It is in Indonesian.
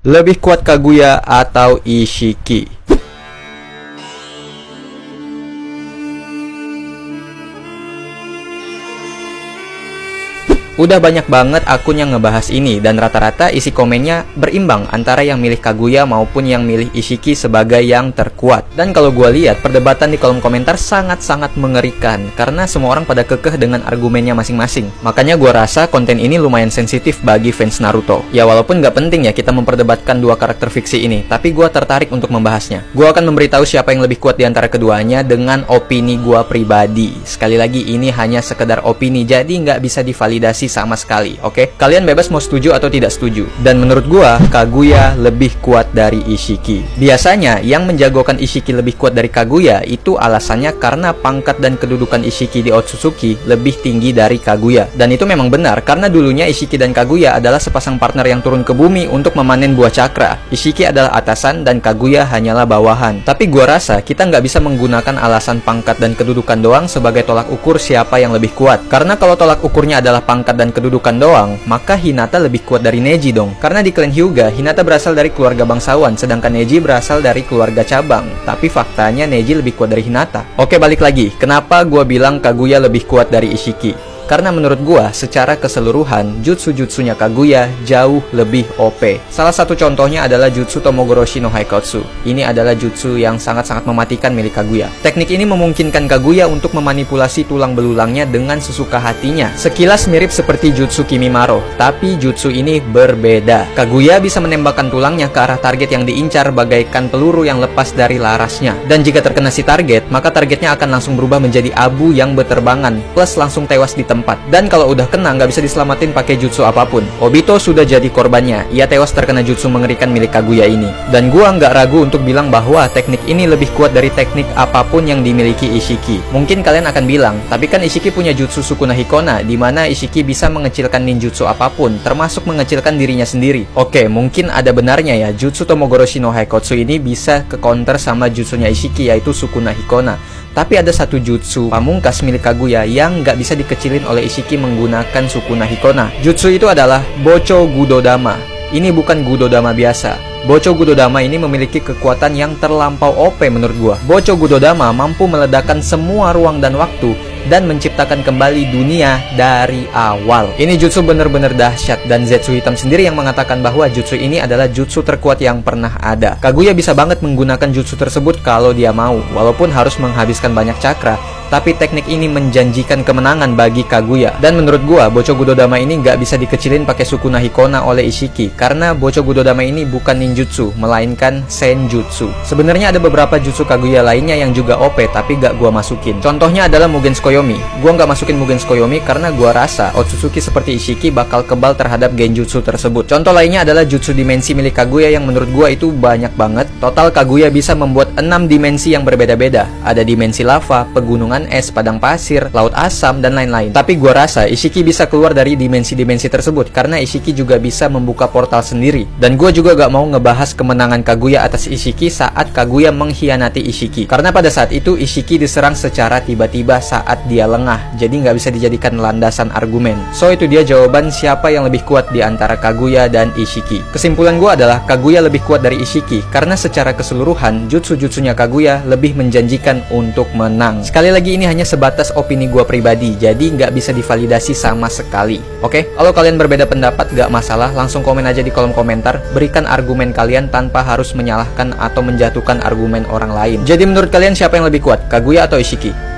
Lebih kuat Kaguya atau Ishiki? Udah banyak banget akun yang ngebahas ini, dan rata-rata isi komennya berimbang antara yang milih Kaguya maupun yang milih Ishiki sebagai yang terkuat. Dan kalau gue lihat, perdebatan di kolom komentar sangat-sangat mengerikan, karena semua orang pada kekeh dengan argumennya masing-masing. Makanya gue rasa konten ini lumayan sensitif bagi fans Naruto. Ya walaupun gak penting ya kita memperdebatkan dua karakter fiksi ini, tapi gue tertarik untuk membahasnya. Gue akan memberitahu siapa yang lebih kuat di antara keduanya dengan opini gue pribadi. Sekali lagi, ini hanya sekedar opini, jadi nggak bisa divalidasi sama sekali, oke? Kalian bebas mau setuju atau tidak setuju. Dan menurut gua, Kaguya lebih kuat dari Ishiki. Biasanya, yang menjagokan Ishiki lebih kuat dari Kaguya itu alasannya karena pangkat dan kedudukan Ishiki di Otsutsuki lebih tinggi dari Kaguya. Dan itu memang benar, karena dulunya Ishiki dan Kaguya adalah sepasang partner yang turun ke bumi untuk memanen buah cakra. Ishiki adalah atasan dan Kaguya hanyalah bawahan. Tapi gua rasa kita nggak bisa menggunakan alasan pangkat dan kedudukan doang sebagai tolak ukur siapa yang lebih kuat. Karena kalau tolak ukurnya adalah pangkat dan kedudukan doang, maka Hinata lebih kuat dari Neji dong. Karena di klan Hyuga, Hinata berasal dari keluarga bangsawan, sedangkan Neji berasal dari keluarga cabang. Tapi faktanya Neji lebih kuat dari Hinata. Oke, balik lagi. Kenapa gua bilang Kaguya lebih kuat dari Ishiki? Karena menurut gua, secara keseluruhan, jutsu-jutsunya Kaguya jauh lebih OP. Salah satu contohnya adalah jutsu Tomogoroshi no Haikotsu. Ini adalah jutsu yang sangat-sangat mematikan milik Kaguya. Teknik ini memungkinkan Kaguya untuk memanipulasi tulang belulangnya dengan sesuka hatinya. Sekilas mirip seperti jutsu Kimimaro, tapi jutsu ini berbeda. Kaguya bisa menembakkan tulangnya ke arah target yang diincar bagaikan peluru yang lepas dari larasnya. Dan jika terkena si target, maka targetnya akan langsung berubah menjadi abu yang berterbangan, plus langsung tewas di tempat. Dan kalau udah kena, nggak bisa diselamatin pakai jutsu apapun. Obito sudah jadi korbannya. Ia tewas terkena jutsu mengerikan milik Kaguya ini. Dan gua nggak ragu untuk bilang bahwa teknik ini lebih kuat dari teknik apapun yang dimiliki Ishiki. Mungkin kalian akan bilang, tapi kan Ishiki punya jutsu Sukuna Hikona, di mana Ishiki bisa mengecilkan ninjutsu apapun, termasuk mengecilkan dirinya sendiri. Oke, mungkin ada benarnya ya, jutsu Tomogoroshi no Haikotsu ini bisa ke counter sama jutsunya Ishiki, yaitu Sukuna Hikona. Tapi ada satu jutsu pamungkas milik Kaguya yang nggak bisa dikecilin oleh Ishiki menggunakan Sukuna Hikona. Jutsu itu adalah Bocho Gudodama. Ini bukan Gudodama biasa. Bocho Gudodama ini memiliki kekuatan yang terlampau OP menurut gua. Bocho Gudodama mampu meledakkan semua ruang dan waktu dan menciptakan kembali dunia dari awal. Ini jutsu bener-bener dahsyat, dan Zetsu Hitam sendiri yang mengatakan bahwa jutsu ini adalah jutsu terkuat yang pernah ada. Kaguya bisa banget menggunakan jutsu tersebut kalau dia mau, walaupun harus menghabiskan banyak cakra. Tapi teknik ini menjanjikan kemenangan bagi Kaguya. Dan menurut gua, Bocho Gudodama ini nggak bisa dikecilin pakai Sukuna Hikona oleh Ishiki, karena Bocho Gudodama ini bukan ninjutsu, melainkan senjutsu. Sebenarnya ada beberapa jutsu Kaguya lainnya yang juga OP, tapi nggak gua masukin. Contohnya adalah Mugen Tsukuyomi. Gua nggak masukin Mugen Tsukuyomi karena gua rasa Otsutsuki seperti Ishiki bakal kebal terhadap genjutsu tersebut. Contoh lainnya adalah jutsu dimensi milik Kaguya yang menurut gua itu banyak banget. Total Kaguya bisa membuat 6 dimensi yang berbeda-beda. Ada dimensi lava, pegunungan es, padang pasir, laut asam, dan lain-lain. Tapi gua rasa Ishiki bisa keluar dari dimensi-dimensi tersebut karena Ishiki juga bisa membuka portal sendiri. Dan gua juga gak mau ngebahas kemenangan Kaguya atas Ishiki saat Kaguya mengkhianati Ishiki, karena pada saat itu Ishiki diserang secara tiba-tiba saat dia lengah, jadi nggak bisa dijadikan landasan argumen. So itu dia jawaban siapa yang lebih kuat di antara Kaguya dan Ishiki. Kesimpulan gua adalah Kaguya lebih kuat dari Ishiki karena secara keseluruhan jutsu-jutsunya Kaguya lebih menjanjikan untuk menang. Sekali lagi, ini hanya sebatas opini gua pribadi, jadi nggak bisa divalidasi sama sekali. Oke? Kalau kalian berbeda pendapat, gak masalah, langsung komen aja di kolom komentar. Berikan argumen kalian tanpa harus menyalahkan atau menjatuhkan argumen orang lain. Jadi menurut kalian siapa yang lebih kuat, Kaguya atau Ishiki?